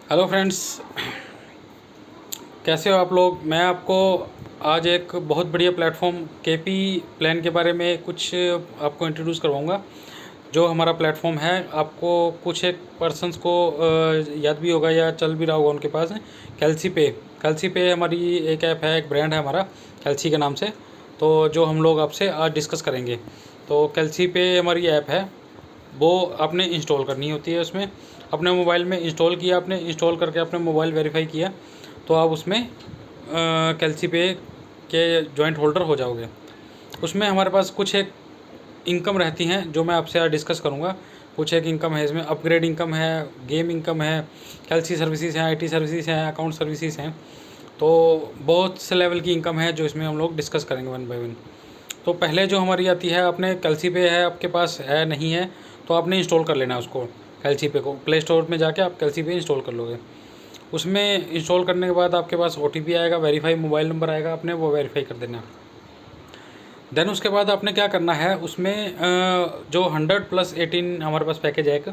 Hello friends, कैसे हो आप लोग। मैं आपको आज एक बहुत बढ़िया प्लेटफॉर्म केपी प्लान के बारे में कुछ आपको इंट्रोड्यूस करवाऊंगा। जो हमारा प्लेटफॉर्म है, आपको कुछ एक पर्सन्स को याद भी होगा या चल भी रहा होगा उनके पास। कैल्सी पे। कैल्सी पे हमारी एक ऐप है, एक ब्रांड है हमारा कैल्सी के नाम से। तो जो हम लोग आपसे आज डिस्कस करेंगे, तो कैल्सी पे हमारी ऐप है, वो आपने इंस्टॉल करनी होती है। उसमें अपने मोबाइल में इंस्टॉल किया, आपने इंस्टॉल करके अपने मोबाइल वेरीफाई किया, तो आप उसमें कैल्सी पे के जॉइंट होल्डर हो जाओगे। उसमें हमारे पास कुछ एक इनकम रहती हैं जो मैं आपसे आज डिस्कस करूँगा। कुछ एक इनकम है इसमें, अपग्रेड इनकम है, गेम इनकम है, कैल्सी सर्विसेज हैं, आईटी सर्विसेज हैं, अकाउंट सर्विसेज हैं। तो बहुत से लेवल की इनकम है जो इसमें हम लोग डिस्कस करेंगे वन बाय वन। तो पहले जो हमारी आती है, आपने कैल्सी पे है आपके पास है नहीं है, तो आपने इंस्टॉल कर लेना है उसको। कैल्सी पे को प्ले स्टोर में जाके आप कैल्सी पे इंस्टॉल कर लोगे। उसमें इंस्टॉल करने के बाद आपके पास ओटीपी आएगा, वेरीफाई मोबाइल नंबर आएगा, आपने वो वेरीफाई कर देना। देन उसके बाद आपने क्या करना है, उसमें जो 100+18 हमारे पास पैकेज है, एक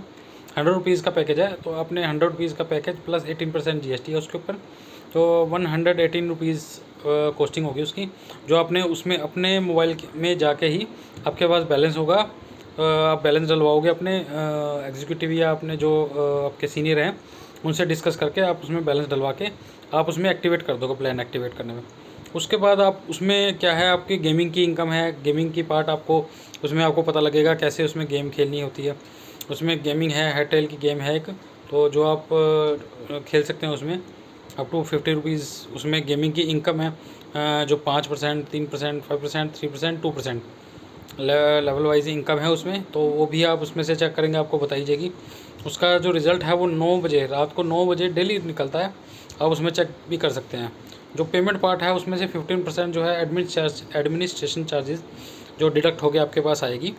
100 रुपीज़ का पैकेज है। तो आपने 100 रुपीज़ का पैकेज प्लस 18% जीएसटी है उसके ऊपर, तो 118 रुपीज़ कॉस्टिंग होगी उसकी। जो आपने उसमें अपने मोबाइल में जाके ही आपके पास बैलेंस होगा, आप बैलेंस डलवाओगे अपने एग्जीक्यूटिव या अपने जो आपके सीनियर हैं उनसे डिस्कस करके आप उसमें बैलेंस डलवा के आप उसमें एक्टिवेट कर दोगे, प्लान एक्टिवेट करने में। उसके बाद आप उसमें क्या है, आपकी गेमिंग की इनकम है, गेमिंग की पार्ट आपको उसमें आपको पता लगेगा कैसे उसमें गेम खेलनी होती है। उसमें गेमिंग है, हेटेल की गेम है एक, तो जो आप खेल सकते हैं उसमें अप टू 50 रुपीज़। उसमें गेमिंग की इनकम है, जो 5%, 3%, 5%, 3%, 2% लेवल वाइज इनकम है उसमें। तो वो भी आप उसमें से चेक करेंगे, आपको बताई जाएगी। उसका जो रिज़ल्ट है वो 9 बजे, रात को 9 बजे डेली निकलता है, आप उसमें चेक भी कर सकते हैं। जो पेमेंट पार्ट है उसमें से 15% जो है एडमिनिस्ट्रेशन चार्जेस जो डिडक्ट होकर आपके पास आएगी,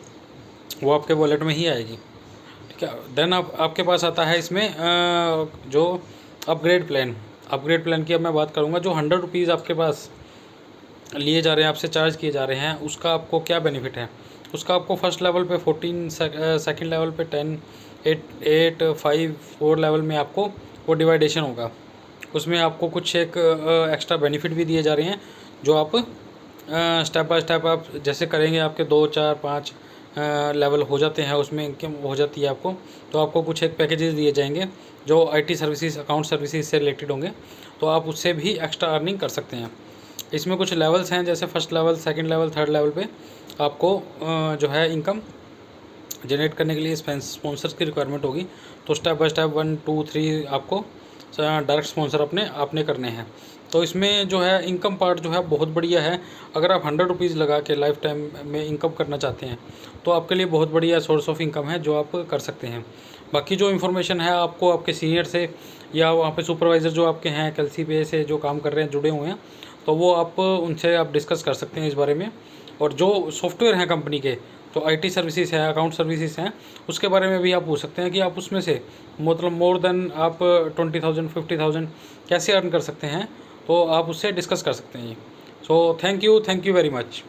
वो आपके वॉलेट में ही आएगी। ठीक है। देन आपके पास आता है इसमें जो अपग्रेड प्लान। अपग्रेड प्लान की अब मैं बात करूँगा। जो 100 रुपीज़ आपके पास लिए जा रहे हैं, आपसे चार्ज किए जा रहे हैं, उसका आपको क्या बेनिफिट है। उसका आपको फर्स्ट लेवल पे 14, सेकंड लेवल पे 10, 8, 8, 5, 4 लेवल में आपको वो डिवाइडेशन होगा। उसमें आपको कुछ एक एक्स्ट्रा बेनिफिट भी दिए जा रहे हैं, जो आप स्टेप बाय स्टेप आप जैसे करेंगे, आपके 2, 4, 5 लेवल हो जाते हैं, उसमें इनकम हो जाती है आपको। तो आपको कुछ एक पैकेजेस दिए जाएंगे जो आईटी सर्विसेज, अकाउंट सर्विसेज से रिलेटेड होंगे, तो आप उससे भी एक्स्ट्रा अर्निंग कर सकते हैं। इसमें कुछ लेवल्स हैं, जैसे first level, second level, third level पे आपको जो है इनकम जनरेट करने के लिए स्पॉन्सर्स की रिक्वायरमेंट होगी। तो स्टेप बाय स्टेप 1, 2, 3 आपको डायरेक्ट स्पॉन्सर अपने आपने करने हैं। तो इसमें जो है इनकम पार्ट जो है बहुत बढ़िया है। अगर आप 100 रुपीज़ लगा के लाइफ टाइम में इनकम करना चाहते हैं, तो आपके लिए बहुत बढ़िया सोर्स ऑफ इनकम है जो आप कर सकते हैं। बाकी जो इन्फॉर्मेशन है आपको आपके सीनियर से या वहाँ पे सुपरवाइज़र जो आपके हैं कैल्सी पे से जो काम कर रहे हैं, जुड़े हुए हैं, तो वो आप उनसे आप डिस्कस कर सकते हैं इस बारे में। और जो सॉफ्टवेयर हैं कंपनी के, तो आईटी सर्विसेज है, अकाउंट सर्विसेज हैं, उसके बारे में भी आप पूछ सकते हैं कि आप उसमें से मतलब मोर देन आप 20,000, 50,000 कैसे अर्न कर सकते हैं, तो आप उससे डिस्कस कर सकते हैं। So thank you very much.